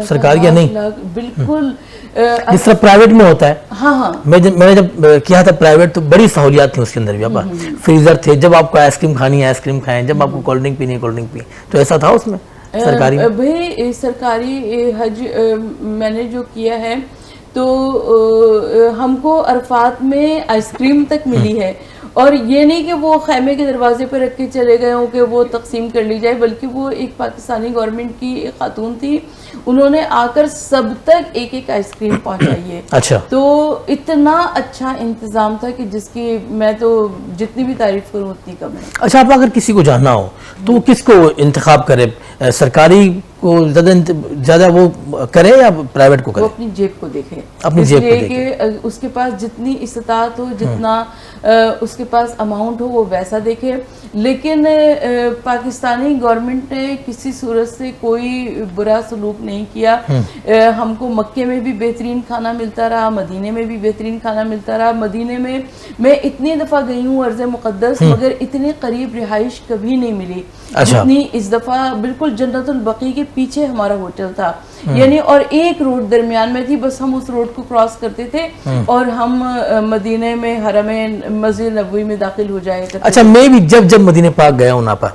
سرکار یا نہیں؟ بالکل جس طرح پرائیویٹ میں ہوتا ہے. ہاں میں نے جب کیا تھا پرائیویٹ تو بڑی سہولیات تھیں اس کے اندر بھی. فریزر تھے, جب آپ کو آئس کریم کھانی ہے آئس کریم کھائیں, جب آپ کو کولڈ ڈرنک پینی ہے کولڈ ڈرنک پی. تو ایسا تھا اس میں سرکاری میں؟ بھائی سرکاری حج میں نے جو کیا ہے تو ہم کو عرفات میں آئس کریم تک ملی ہے, اور یہ نہیں کہ وہ خیمے کے دروازے پہ رکھ کے چلے گئے ہوں کہ وہ تقسیم کر لی جائے, بلکہ وہ ایک پاکستانی گورنمنٹ کی ایک خاتون تھی, انہوں نے آ کر سب تک ایک آئس کریم پہنچائی ہے. اچھا, تو اتنا اچھا انتظام تھا کہ جس کی میں تو جتنی بھی تعریف کروں اتنی کم ہے. اچھا, آپ اگر کسی کو جاننا ہو تو کس کو انتخاب کرے, سرکاری کو زیادہ وہ کرے یا پرائیویٹ کو کرے؟ وہ اپنی جیب کو دیکھے, اپنی جیب کو دیکھے کہ اس کے پاس جتنی استطاعت ہو, جتنا اس کے پاس اماؤنٹ ہو وہ ویسا دیکھے. لیکن پاکستانی گورنمنٹ نے کسی صورت سے کوئی برا سلوک نہیں کیا. ہم کو مکے میں بھی بہترین کھانا ملتا رہا, مدینے میں بھی بہترین کھانا ملتا رہا. مدینے میں اتنی دفعہ گئی ہوں عرض مقدس, مگر اتنے قریب رہائش کبھی نہیں ملی جتنی اس دفعہ. بالکل جنت البقیع کے پیچھے ہمارا ہوٹل تھا, یعنی اور ایک روڈ درمیان میں تھی, بس ہم اس روڈ کو کراس کرتے تھے اور ہم مدینے میں حرم مسجد نبوی میں داخل ہو جائے کرتے. اچھا, میں بھی جب مدینے پاک گیا ہوں پر,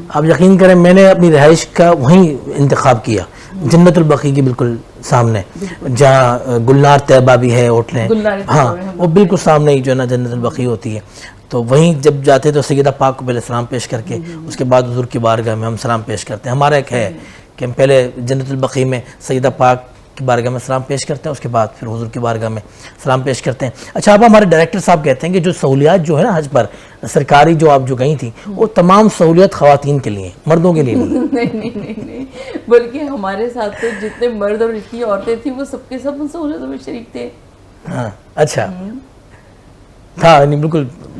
آپ یقین کریں میں نے اپنی رہائش کا وہیں انتخاب کیا, جنت البقیع کی بالکل سامنے, جہاں گلنار طیبہ بھی ہے ہوٹلیں, ہاں وہ بالکل سامنے ہی جو ہے نا جنت البقیع ہوتی ہے. تو وہیں جب جاتے تو سیدہ پاک کو پہلے سلام پیش کر کے اس کے بعد حضور کی بارگاہ میں ہم سلام پیش کرتے ہیں. ہمارا ایک ہے کہ ہم پہلے جنت البقیع میں سیدہ پاک کی بارگاہ میں سلام پیش کرتے ہیں, اس کے بعد پھر حضور کی بارگاہ میں سلام پیش کرتے ہیں. اچھا, آپ ہمارے ڈائریکٹر صاحب کہتے ہیں کہ جو سہولیات جو ہے نا حج پر سرکاری جو آپ جو گئی تھیں وہ تمام سہولیات خواتین کے لیے, مردوں کے لیے نہیں. نہیں, بلکہ ہمارے ساتھ تو جتنے مرد اور جتنی عورتیں تھیں وہ سب کے سب ان سہولتوں میں شریک تھے. ہاں, اچھا تھا,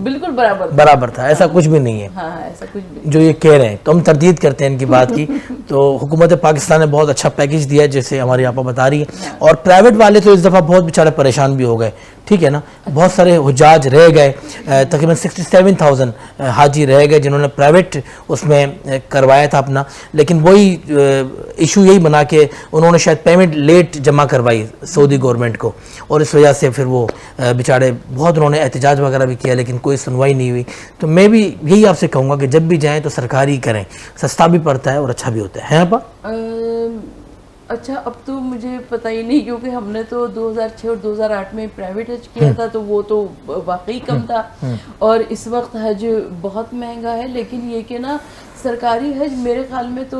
بالکل برابر تھا, ایسا کچھ بھی نہیں ہے. ہاں, ایسا کچھ بھی جو یہ کہہ رہے ہیں تو ہم تردید کرتے ہیں ان کی بات کی. تو حکومت پاکستان نے بہت اچھا پیکیج دیا جیسے ہماری آپا بتا رہی ہے, اور پرائیویٹ والے تو اس دفعہ بہت بیچارے پریشان بھی ہو گئے, ٹھیک ہے نا. بہت سارے حجاج رہ گئے, تقریباً 67,000 حاجی رہ گئے جنہوں نے پرائیویٹ اس میں کروایا تھا اپنا, لیکن وہی ایشو یہی بنا کہ انہوں نے شاید پیمنٹ لیٹ جمع کروائی سعودی گورنمنٹ کو, اور اس وجہ سے پھر وہ بیچارے بہت انہوں نے احتجاج وغیرہ بھی کیا لیکن کوئی سنوائی نہیں ہوئی. تو میں بھی یہی آپ سے کہوں گا کہ جب بھی جائیں تو سرکاری کریں, سستا بھی پڑتا ہے اور اچھا بھی ہوتا ہے. ہیں آپ؟ بالکل بالکل برابر. بالکل برابر. برابر تھا, ایسا کچھ بھی نہیں ہے. جو یہ کہہ رہے ہیں تو ہم تردید کرتے ہیں ان کی بات کی. تو حکومت پاکستان نے بہت اچھا پیکیج دیا جیسے ہماری آپا بتا رہی ہے, اور پرائیویٹ والے تو اس دفعہ بہت بیچارے پریشان بھی ہو گئے, ٹھیک ہے نا. بہت سارے حجاج رہ گئے, تقریباً 67,000 حاجی رہ گئے جنہوں نے پرائیویٹ اس میں کروایا تھا اپنا, لیکن وہی ایشو یہی بنا کہ انہوں نے شاید پیمنٹ لیٹ جمع کروائی سعودی گورنمنٹ کو, اور اس وجہ سے پھر وہ بیچارے بہت انہوں نے احتجاج وغیرہ بھی کیا لیکن کوئی سنوائی نہیں ہوئی. تو میں بھی یہی آپ سے کہوں گا کہ جب بھی جائیں تو سرکاری کریں, اچھا اب تو مجھے پتہ ہی نہیں، کیونکہ ہم نے تو 2006 اور 2008 میں پرائیویٹ حج کیا تھا تو وہ تو واقعی کم تھا، اور اس وقت حج بہت مہنگا ہے، لیکن یہ کہ نا سرکاری حج میرے خیال میں تو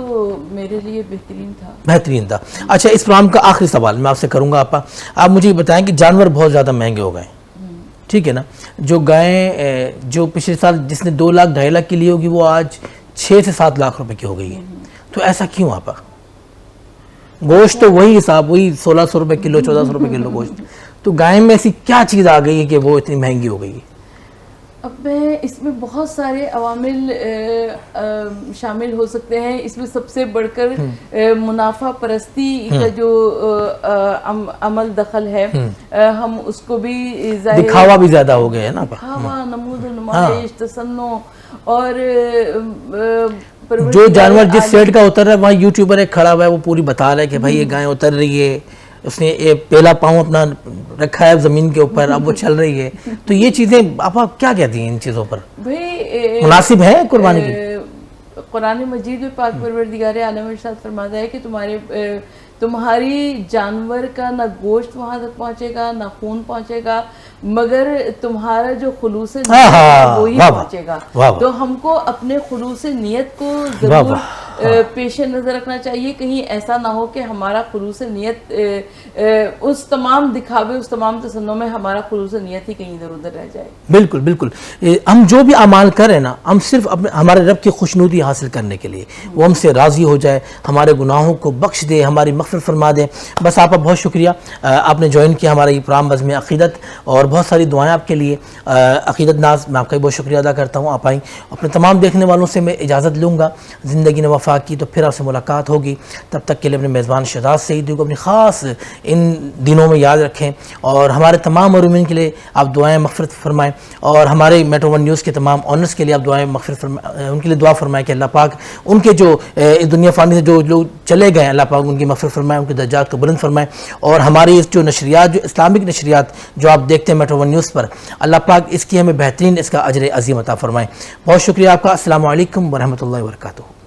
میرے لیے بہترین تھا۔ اچھا اس پروگرام کا آخری سوال میں آپ سے کروں گا، آپ مجھے یہ بتائیں کہ جانور بہت زیادہ مہنگے ہو گئے، ٹھیک ہے نا، جو گائیں جو پچھلے سال جس نے 2 لاکھ 2.5 لاکھ کی لی ہوگی وہ آج 6 سے 7 لاکھ روپے کی ہو گئی ہے، تو ایسا کیوں آپا؟ گوشت تو وہی حساب، وہی 1600 روپے کلو 1400 روپے کلو گوشت، تو گائے میں ایسی کیا چیز آ گئی ہے کہ وہ اتنی مہنگی ہو گئی ہے؟ اب میں اس میں بہت سارے عوامل شامل ہو سکتے ہیں، اس میں سب سے بڑھ کر منافع پرستی کا جو عمل دخل ہے، ہم اس کو بھی دکھاوا بھی زیادہ ہو گیا ہے نا، دکھاوا، نمود و نمائش، تسنع، اور جو جانور جس سیٹ کا اتر رہا ہے وہاں یوٹیوبر ایک کھڑا ہوا ہے وہ پوری بتا رہا ہے کہ بھائی یہ گائے اتر رہی ہے، اس نے ایک پہلا پاؤں اپنا رکھا ہے زمین کے اوپر، اب وہ چل رہی ہے، تو یہ چیزیں آپ کیا کہتی ہیں ان چیزوں پر؟ بھائی مناسب ہے قربانی کی؟ قرآن مجید میں پاک پروردگار عالم ارشاد فرماتا ہے کہ تمہاری جانور کا نہ گوشت وہاں تک پہنچے گا نہ خون پہنچے گا، مگر تمہارا جو خلوص نیت ہے وہی پہنچے گا۔ تو ہم کو اپنے خلوص نیت کو ضرور پیش نظر رکھنا چاہیے، کہیں ایسا نہ ہو کہ ہمارا خلوص نیت اس تمام دکھاوے، اس تمام تصنع میں ہمارا خلوص نیت ہی کہیں ادھر ادھر رہ جائے۔ بالکل بالکل، ہم جو بھی اعمال کریں نا، ہم صرف ہمارے رب کی خوشنودی حاصل کرنے کے لیے، وہ ہم سے راضی ہو جائے، ہمارے گناہوں کو بخش دے، ہماری مغفرت فرما دے۔ بس آپ کا بہت شکریہ، آپ نے جوائن کیا ہمارا یہ پروگرام بزم عقیدت، اور بہت ساری دعائیں آپ کے لیے۔ عقیدت ناز میں آپ کا بہت شکریہ ادا کرتا ہوں، آپ آئیں۔ اپنے تمام دیکھنے والوں سے میں اجازت لوں گا، زندگی نے وفا کی تو پھر آپ سے ملاقات ہوگی، تب تک کے لیے اپنے میزبان شہزاد سعیدی کو اپنی خاص ان دنوں میں یاد رکھیں، اور ہمارے تمام مرحومین کے لیے آپ دعائیں مغفرت فرمائیں، اور ہمارے میٹرو ون نیوز کے تمام آنرز کے لیے آپ دعائیں مغفرت فرمائیں، ان کے لیے دعا فرمائیں کہ اللہ پاک ان کے جو اس دنیا فانی سے جو لوگ چلے گئے ہیں، اللہ پاک ان کی مغفرت فرمائیں، ان کے درجات کو بلند فرمائیں، اور ہماری اس جو نشریات، جو اسلامک نشریات جو آپ دیکھتے ہیں میٹرو ون نیوز پر، اللہ پاک اس کی ہمیں بہترین اس کا اجر عظیم عطا فرمائیں۔ بہت شکریہ آپ کا، السلام علیکم ورحمۃ اللہ وبرکاتہ۔